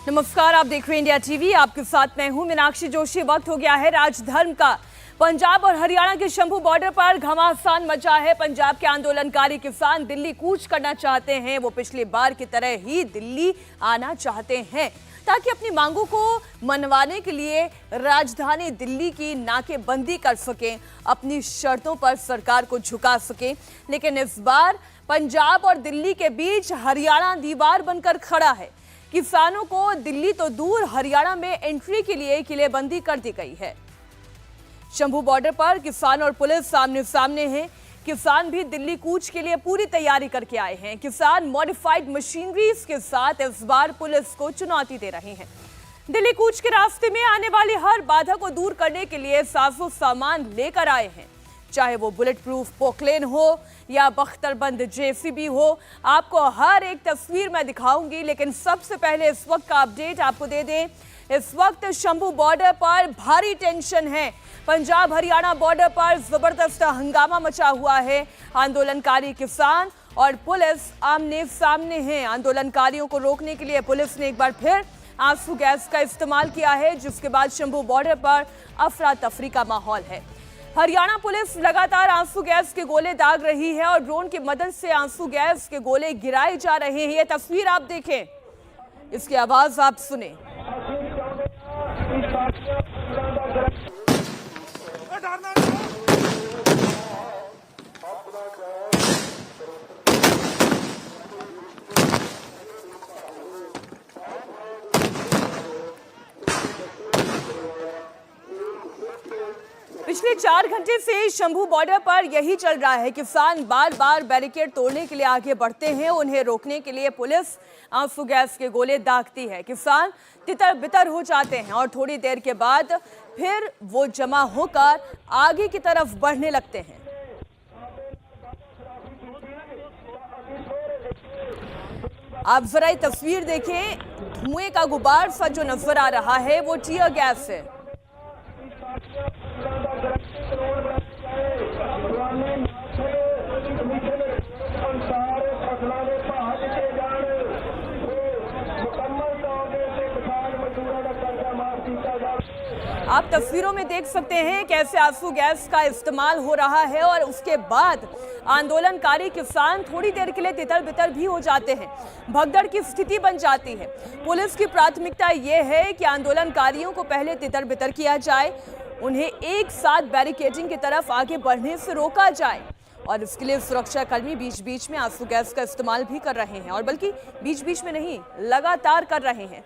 नमस्कार, आप देख रहे हैं इंडिया टीवी। आपके साथ मैं हूं मीनाक्षी जोशी। वक्त हो गया है राजधर्म का। पंजाब और हरियाणा के शंभू बॉर्डर पर घमासान मचा है। पंजाब के आंदोलनकारी किसान दिल्ली कूच करना चाहते हैं। वो पिछली बार की तरह ही दिल्ली आना चाहते हैं ताकि अपनी मांगों को मनवाने के लिए राजधानी दिल्ली की नाकेबंदी कर सकें, अपनी शर्तों पर सरकार को झुका सकें। लेकिन इस बार पंजाब और दिल्ली के बीच हरियाणा दीवार बनकर खड़ा है। किसानों को दिल्ली तो दूर हरियाणा में एंट्री के लिए किलेबंदी कर दी गई है। शंभू बॉर्डर पर किसान और पुलिस सामने सामने हैं। किसान भी दिल्ली कूच के लिए पूरी तैयारी करके आए हैं। किसान मॉडिफाइड मशीनरीज के साथ इस बार पुलिस को चुनौती दे रहे हैं। दिल्ली कूच के रास्ते में आने वाली हर बाधा को दूर करने के लिए साजो सामान लेकर आए हैं, चाहे वो बुलेट प्रूफ पोकलेन हो या बख्तरबंद जेसीबी हो। आपको हर एक तस्वीर मैं दिखाऊंगी, लेकिन सबसे पहले इस वक्त का अपडेट आपको दे दें। इस वक्त शंभू बॉर्डर पर भारी टेंशन है। पंजाब हरियाणा बॉर्डर पर जबरदस्त हंगामा मचा हुआ है। आंदोलनकारी किसान और पुलिस आमने सामने हैं। आंदोलनकारियों को रोकने के लिए पुलिस ने एक बार फिर आंसू गैस का इस्तेमाल किया है, जिसके बाद शंभू बॉर्डर पर अफरा तफरी का माहौल है। हरियाणा पुलिस लगातार आंसू गैस के गोले दाग रही है और ड्रोन की मदद से आंसू गैस के गोले गिराए जा रहे हैं। ये तस्वीर आप देखें, इसकी आवाज आप सुने। पिछले 4 घंटे से शंभू बॉर्डर पर यही चल रहा है। किसान बार बार बैरिकेड तोड़ने के लिए आगे बढ़ते हैं। उन्हें रोकने के लिए पुलिस आंसू गैस के गोले दागती है। किसान तितर बितर हो जाते हैं और थोड़ी देर के बाद फिर वो जमा होकर आगे की तरफ बढ़ने लगते हैं। आप जरा ये तस्वीर देखें, धुएं का गुबार सा जो नजर आ रहा है वो टीयर गैस है। आप तस्वीरों में देख सकते हैं कैसे आंसू गैस का इस्तेमाल हो रहा है और उसके बाद आंदोलनकारी किसान थोड़ी देर के लिए तितर बितर भी हो जाते हैं। भगदड़ की स्थिति बन जाती है। पुलिस की प्राथमिकता यह है कि आंदोलनकारियों को पहले तितर बितर किया जाए, उन्हें एक साथ बैरिकेडिंग की तरफ आगे बढ़ने से रोका जाए और इसके लिए सुरक्षाकर्मी बीच बीच में आंसू गैस का इस्तेमाल भी कर रहे हैं, और बल्कि बीच बीच में नहीं, लगातार कर रहे हैं।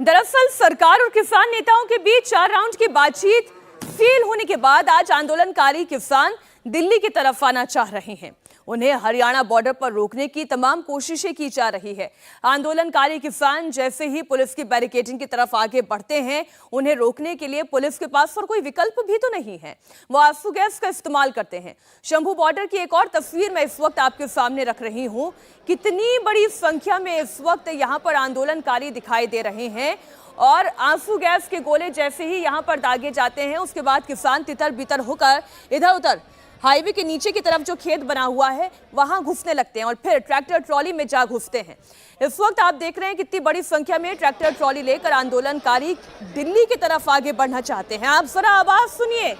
दरअसल सरकार और किसान नेताओं के बीच 4 राउंड की बातचीत फेल होने के बाद आज आंदोलनकारी किसान दिल्ली की तरफ आना चाह रहे हैं। उन्हें हरियाणा बॉर्डर पर रोकने की तमाम कोशिशें की जा रही है। आंदोलनकारी किसान जैसे ही पुलिस की बैरिकेडिंग की तरफ आगे बढ़ते हैं, उन्हें रोकने के लिए पुलिस के पास और कोई विकल्प भी तो नहीं है। वो आंसू गैस का इस्तेमाल करते हैं। शंभू बॉर्डर की एक और तस्वीर मैं इस वक्त आपके सामने रख रही हूं। कितनी बड़ी संख्या में इस वक्त यहां पर आंदोलनकारी दिखाई दे रहे हैं और आंसू गैस के गोले जैसे ही यहां पर दागे जाते हैं, उसके बाद किसान तितर बितर होकर इधर उधर हाईवे के नीचे की तरफ जो खेत बना हुआ है वहां घुसने लगते हैं और फिर ट्रैक्टर ट्रॉली में जा घुसते हैं। इस वक्त आप देख रहे हैं कितनी बड़ी संख्या में ट्रैक्टर ट्रॉली लेकर आंदोलनकारी दिल्ली की तरफ आगे बढ़ना चाहते हैं। आप जरा आवाज सुनिए,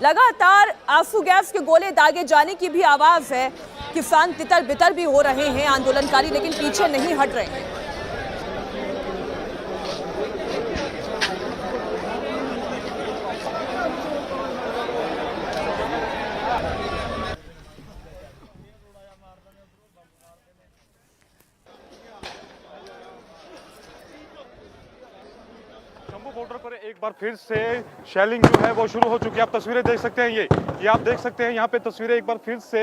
लगातार आंसू गैस के गोले दागे जाने की भी आवाज है। किसान तितर बितर भी हो रहे हैं आंदोलनकारी, लेकिन पीछे नहीं हट रहे हैं। बॉर्डर पर एक बार फिर से शेलिंग जो है वो शुरू हो चुकी है। आप तस्वीरें देख सकते हैं, ये आप देख सकते हैं यहाँ पे तस्वीरें। एक बार फिर से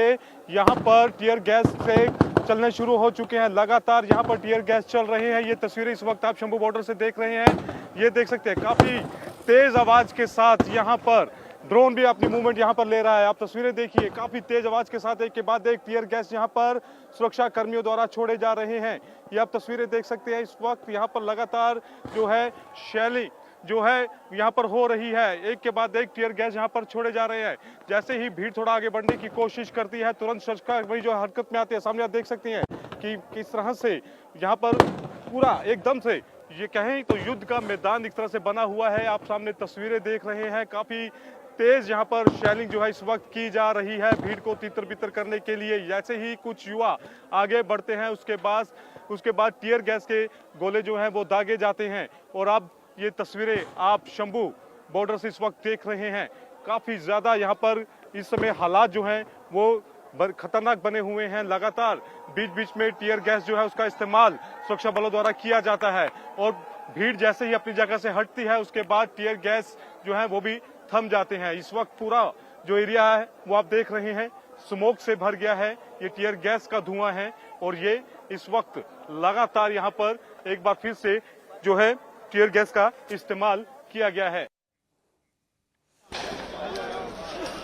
यहाँ पर टीयर गैस से चलने शुरू हो चुके हैं। लगातार यहाँ पर टीयर गैस चल रहे हैं। ये तस्वीरें इस वक्त आप शंभू बॉर्डर से देख रहे हैं। ये देख सकते हैं काफी तेज आवाज के साथ यहाँ पर ड्रोन भी अपनी मूवमेंट यहाँ पर ले रहा है। आप तस्वीरें देखिए, काफी तेज आवाज के साथ एक के बाद एक टीयर गैस यहाँ पर सुरक्षा कर्मियों द्वारा छोड़े जा रहे हैं। ये आप तस्वीरें देख सकते हैं। इस वक्त यहाँ पर लगातार जो है शैलिंग जो है यहाँ पर हो रही है। एक के बाद एक टीयर गैस यहाँ पर छोड़े जा रहे हैं। जैसे ही भीड़ थोड़ा आगे बढ़ने की कोशिश करती है, तुरंत सुरक्षाकर्मी जो हरकत में आते हैं। सामने आप देख सकते हैं कि किस तरह से यहाँ पर पूरा एकदम से ये कहें तो युद्ध का मैदान एक तरह से बना हुआ है। आप सामने तस्वीरें देख रहे हैं, काफी तेज यहाँ पर शैलिंग जो है इस वक्त की जा रही है भीड़ को तितर बितर करने के लिए। जैसे ही कुछ युवा आगे बढ़ते हैं, उसके बाद टीयर गैस के गोले जो हैं वो दागे जाते हैं। और अब ये तस्वीरें आप शंभू बॉर्डर से इस वक्त देख रहे हैं। काफी ज्यादा यहाँ पर इस समय हालात जो हैं वो खतरनाक बने हुए हैं। लगातार बीच बीच में टीयर गैस जो है उसका इस्तेमाल सुरक्षा बलों द्वारा किया जाता है और भीड़ जैसे ही अपनी जगह से हटती है उसके बाद टीयर गैस जो है वो भी थम जाते हैं। इस वक्त पूरा जो एरिया है वो आप देख रहे हैं स्मोक से भर गया है। ये टीयर गैस का धुआं है और ये इस वक्त लगातार यहाँ पर एक बार फिर से जो है टीयर गैस का इस्तेमाल किया गया है।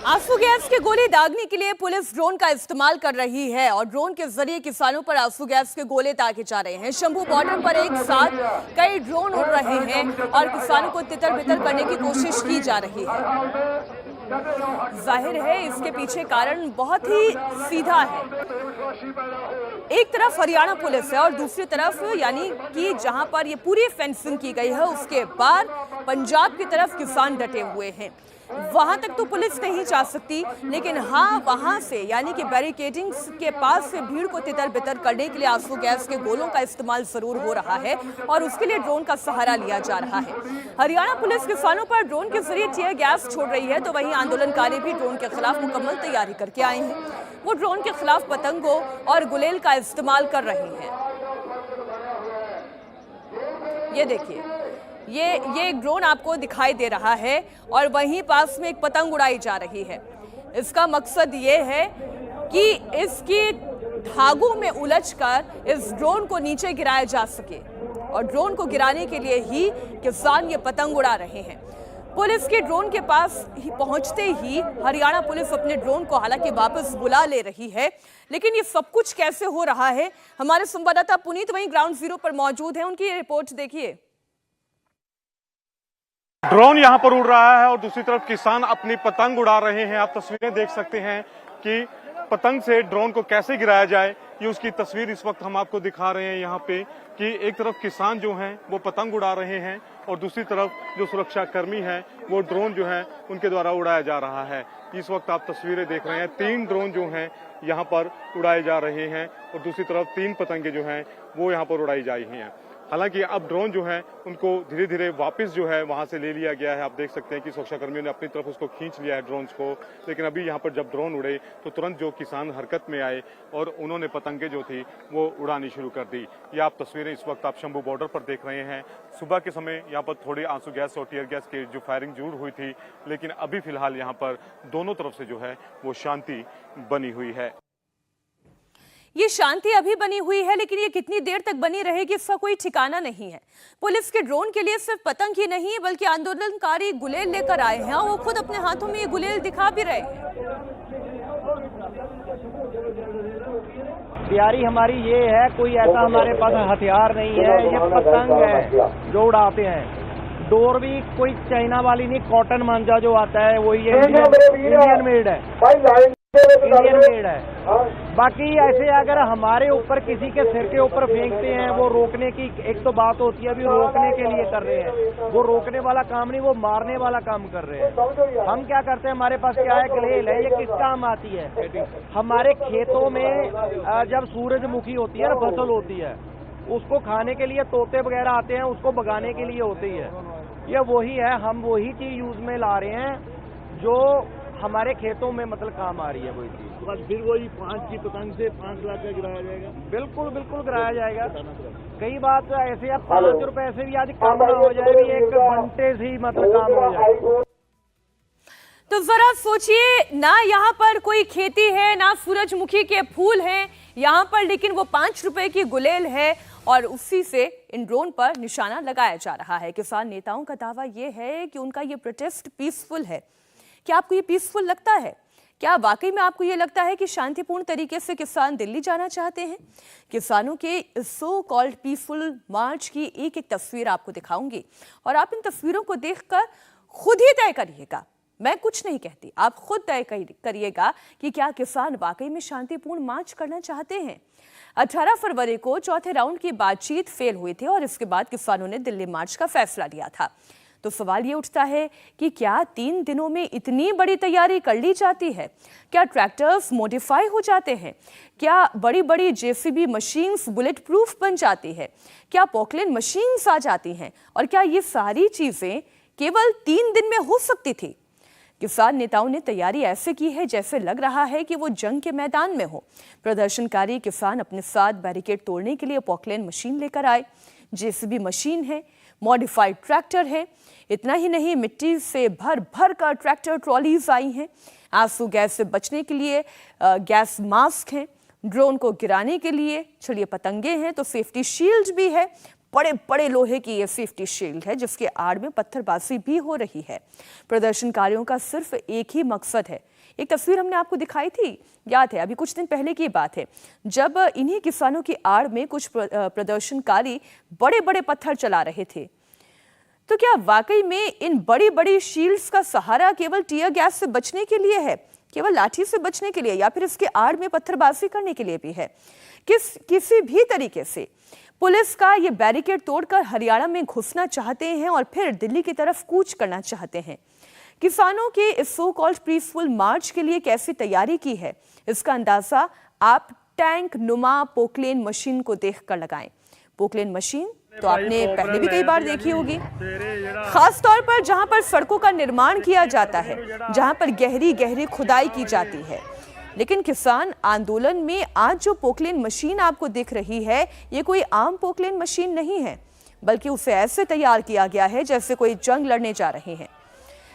आंसू गैस के गोले दागने के लिए पुलिस ड्रोन का इस्तेमाल कर रही है और ड्रोन के जरिए किसानों पर आंसू गैस के गोले दागे जा रहे हैं। शंभू बॉर्डर पर एक साथ कई ड्रोन उड़ रहे हैं और किसानों को तितर बितर करने की कोशिश की जा रही है। जाहिर है इसके पीछे कारण बहुत ही सीधा है। एक तरफ हरियाणा पुलिस है और दूसरी तरफ यानी कि जहां पर ये पूरी फेंसिंग की गई है उसके बाद पंजाब की तरफ किसान डटे हुए हैं। वहां तक तो पुलिस नहीं जा सकती, लेकिन हाँ वहां से यानी कि बैरिकेडिंग के पास से भीड़ को तितर बितर करने के लिए आंसू गैस के गोलों का इस्तेमाल जरूर हो रहा है और उसके लिए ड्रोन का सहारा लिया जा रहा है। हरियाणा पुलिस किसानों पर ड्रोन के जरिए टीयर गैस छोड़ रही है तो वहीं आंदोलनकारी भी ड्रोन के खिलाफ मुकम्मल तैयारी करके आए हैं। वो ड्रोन के खिलाफ पतंगों और गुलेल का इस्तेमाल कर रहे हैं। ये देखिए, ये एक ड्रोन आपको दिखाई दे रहा है और वहीं पास में एक पतंग उड़ाई जा रही है। इसका मकसद ये है कि इसकी धागों में उलझकर इस ड्रोन को नीचे गिराया जा सके और ड्रोन को गिराने के लिए ही किसान ये पतंग उड़ा रहे हैं। पुलिस के ड्रोन के पास ही पहुंचते ही हरियाणा पुलिस अपने ड्रोन को हालांकि वापस बुला ले रही है, लेकिन ये सब कुछ कैसे हो रहा है, हमारे संवाददाता पुनीत वहीं ग्राउंड जीरो पर मौजूद हैं, उनकी रिपोर्ट देखिए। ड्रोन यहाँ पर उड़ रहा है और दूसरी तरफ किसान अपनी पतंग उड़ा रहे हैं। आप तस्वीरें देख सकते हैं कि पतंग से ड्रोन को कैसे गिराया जाए, ये उसकी तस्वीर इस वक्त हम आपको दिखा रहे हैं यहाँ पे कि एक तरफ किसान जो हैं वो पतंग उड़ा रहे हैं और दूसरी तरफ जो सुरक्षा कर्मी हैं वो ड्रोन जो है उनके द्वारा उड़ाया जा रहा है। इस वक्त आप तस्वीरें देख रहे हैं, 3 ड्रोन जो हैं यहाँ पर उड़ाए जा रहे हैं और दूसरी तरफ 3 पतंगे जो हैं वो यहाँ पर उड़ाई जा रही हैं। हालांकि अब ड्रोन जो है उनको धीरे धीरे वापस जो है वहां से ले लिया गया है। आप देख सकते हैं कि सुरक्षा कर्मियों ने अपनी तरफ उसको खींच लिया है ड्रोन्स को, लेकिन अभी यहाँ पर जब ड्रोन उड़े तो तुरंत जो किसान हरकत में आए और उन्होंने पतंगे जो थी वो उड़ानी शुरू कर दी। ये आप तस्वीरें इस वक्त आप शंभू बॉर्डर पर देख रहे हैं। सुबह के समय यहाँ पर थोड़ी आंसू गैस और टीयर गैस की जो फायरिंग जरूर हुई थी, लेकिन अभी फिलहाल यहाँ पर दोनों तरफ से जो है वो शांति बनी हुई है। ये शांति अभी बनी हुई है, लेकिन ये कितनी देर तक बनी रहेगी इसका कोई ठिकाना नहीं है। पुलिस के ड्रोन के लिए सिर्फ पतंग ही नहीं बल्कि आंदोलनकारी गुलेल लेकर आए हैं और वो खुद अपने हाथों में ये गुलेल दिखा भी रहे हैं। तैयारी हमारी ये है, कोई ऐसा हमारे पास हथियार नहीं है, ये पतंग है जो उड़ाते हैं। डोर भी कोई चाइना वाली नहीं, कॉटन मांझा जो आता है वही इंडियन मेड है, इंडियन मेड है। बाकी ऐसे अगर हमारे ऊपर किसी के सिर के ऊपर फेंकते हैं, वो रोकने की एक तो बात होती है, अभी रोकने के लिए कर रहे हैं, वो रोकने वाला काम नहीं, वो मारने वाला काम कर रहे हैं। हम क्या करते हैं, हमारे पास क्या है, गलेल है, ये किस काम आती है? हमारे खेतों में जब सूरजमुखी होती है ना, फसल होती है, उसको खाने के लिए तोते वगैरह आते हैं, उसको भगाने के लिए होती है। ये वही है, हम वही चीज यूज में ला रहे हैं जो हमारे खेतों में मतलब काम आ रही है वही चीज। बस फिर वही 5 की पतंग से 5 लाख का गिराया जाएगा। बिल्कुल बिल्कुल गिराया जाएगा। कई बात ऐसे अब 5 रुपए से भी आज काम ना हो जाए, भी 1 घंटे से ही मतलब काम हो जाए। तो जरा सोचिए ना, यहाँ पर कोई खेती है ना सूरजमुखी के फूल हैं यहाँ पर, लेकिन वो 5 रुपए की गुलेल है और उसी से इन ड्रोन पर निशाना लगाया जा रहा है। किसान नेताओं का दावा यह है कि उनका ये प्रोटेस्ट पीसफुल है। क्या आपको ये पीसफुल लगता है? क्या वाकई में आपको ये लगता है कि शांतिपूर्ण तरीके से किसान दिल्ली जाना चाहते हैं? किसानों के सो कॉल्ड पीसफुल मार्च की एक एक तस्वीर आपको दिखाऊंगी और आप इन तस्वीरों को देखकर खुद ही तय करिएगा, मैं कुछ नहीं कहती, आप खुद तय करिएगा कि क्या किसान वाकई में शांतिपूर्ण मार्च करना चाहते हैं। 18 फरवरी को चौथे राउंड की बातचीत फेल हुई थी और इसके बाद किसानों ने दिल्ली मार्च का फैसला लिया था। तो सवाल ये उठता है कि क्या 3 दिनों में इतनी बड़ी तैयारी कर ली जाती है? क्या ट्रैक्टर्स मॉडिफाई हो जाते हैं? क्या बड़ी बड़ी जेसीबी मशीन्स बुलेट प्रूफ बन जाती है? क्या पोकलेन मशीन्स आ जाती हैं? और क्या ये सारी चीजें केवल 3 दिन में हो सकती थी? किसान नेताओं ने तैयारी ऐसे की है जैसे लग रहा है कि वो जंग के मैदान में हो। प्रदर्शनकारी किसान अपने साथ बैरिकेड तोड़ने के लिए पोकलेन मशीन लेकर आए, जेसीबी मशीन है, मॉडिफाइड ट्रैक्टर है। इतना ही नहीं, मिट्टी से भर भर कर ट्रैक्टर ट्रॉलीज आई हैं, आंसू गैस से बचने के लिए गैस मास्क हैं, ड्रोन को गिराने के लिए छड़िए पतंगे हैं, तो सेफ्टी शील्ड भी है। बड़े बड़े लोहे की ये सेफ्टी शील्ड है जिसके आड़ में पत्थरबाजी भी हो रही है। प्रदर्शनकारियों का सिर्फ एक ही मकसद है। एक तस्वीर हमने आपको दिखाई थी, याद है, अभी कुछ दिन पहले की बात है, जब इन्हीं किसानों की आड़ में कुछ प्रदर्शनकारी बड़े बड़े पत्थर चला रहे थे। तो क्या वाकई में इन बड़ी बड़ी शील्ड्स का सहारा केवल टीयर गैस से बचने के लिए है, केवल लाठी से बचने के लिए, या फिर इसके आड़ में पत्थरबाजी करने के लिए भी है? किसी भी तरीके से पुलिस का ये बैरिकेड तोड़कर हरियाणा में घुसना चाहते हैं और फिर दिल्ली की तरफ कूच करना चाहते हैं। किसानों के इस सो कॉल्ड पीसफुल मार्च के लिए कैसी तैयारी की है, इसका अंदाजा आप टैंक नुमा पोकलेन मशीन को देखकर लगाएं। पोकलेन मशीन तो आपने पहले भी कई बार देखी होगी, खास तौर पर जहां पर सड़कों का निर्माण किया जाता है, जहां पर गहरी गहरी खुदाई की जाती है। लेकिन किसान आंदोलन में आज जो पोकलेन मशीन आपको दिख रही है, ये कोई आम पोकलेन मशीन नहीं है, बल्कि उसे ऐसे तैयार किया गया है जैसे कोई जंग लड़ने जा रहे हैं।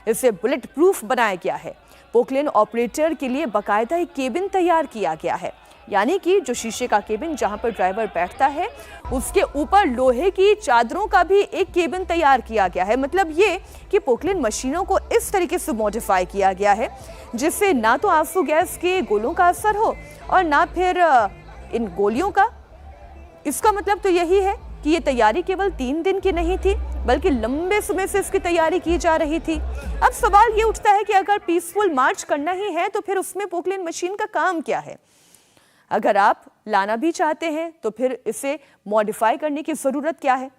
इसे बुलेट प्रूफ बनाया गया है। पोकलेन ऑपरेटर के लिए बाकायदा एक केबिन तैयार किया गया है, यानी कि जो शीशे का केबिन जहां पर ड्राइवर बैठता है, उसके ऊपर लोहे की चादरों का भी एक केबिन तैयार किया गया है। मतलब ये कि पोकलेन मशीनों को इस तरीके से मॉडिफाई किया गया है जिससे ना तो आंसू गैस के गोलों का असर हो और ना फिर इन गोलियों का। इसका मतलब तो यही है कि ये तैयारी केवल 3 दिन की नहीं थी, बल्कि लंबे समय से इसकी तैयारी की जा रही थी। अब सवाल ये उठता है कि अगर पीसफुल मार्च करना ही है तो फिर उसमें पोकलेन मशीन का काम क्या है? अगर आप लाना भी चाहते हैं तो फिर इसे मॉडिफाई करने की जरूरत क्या है?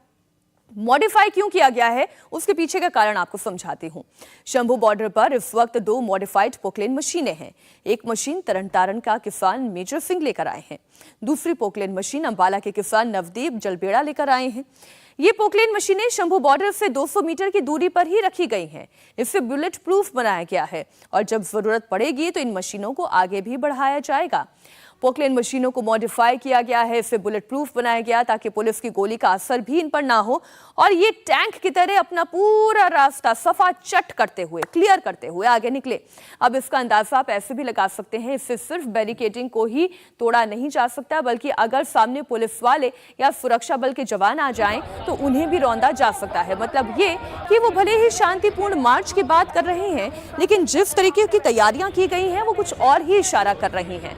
मॉडिफाई क्यों किया गया है, उसके पीछे का कारण आपको समझाती हूं। शंभू बॉर्डर पर इस वक्त 2 मॉडिफाइड पोकलेन मशीनें हैं। एक मशीन तरनतारन का किसान मेजर सिंह लेकर आए हैं, दूसरी पोकलेन मशीन अंबाला के किसान नवदीप जलबेड़ा लेकर आए हैं। ये पोकलेन मशीनें शंभू बॉर्डर से 200 मीटर की दूरी पर ही रखी गई हैं। इसे बुलेट प्रूफ बनाया गया है और जब जरूरत पड़ेगी तो इन मशीनों को आगे भी बढ़ाया जाएगा। पोकलेन मशीनों को मॉडिफाई किया गया है, इसे बुलेट प्रूफ बनाया गया ताकि पुलिस की गोली का असर भी इन पर ना हो और ये टैंक की तरह अपना पूरा रास्ता सफा चट करते हुए, क्लियर करते हुए आगे निकले। अब इसका अंदाजा आप ऐसे भी लगा सकते हैं, इससे सिर्फ बैरिकेडिंग को ही तोड़ा नहीं जा सकता, बल्कि अगर सामने पुलिस वाले या सुरक्षा बल के जवान आ जाएं तो उन्हें भी रौंदा जा सकता है। मतलब ये कि वो भले ही शांतिपूर्ण मार्च की बात कर रहे हैं, लेकिन जिस तरीके की तैयारियां की गई हैं वो कुछ और ही इशारा कर रही हैं।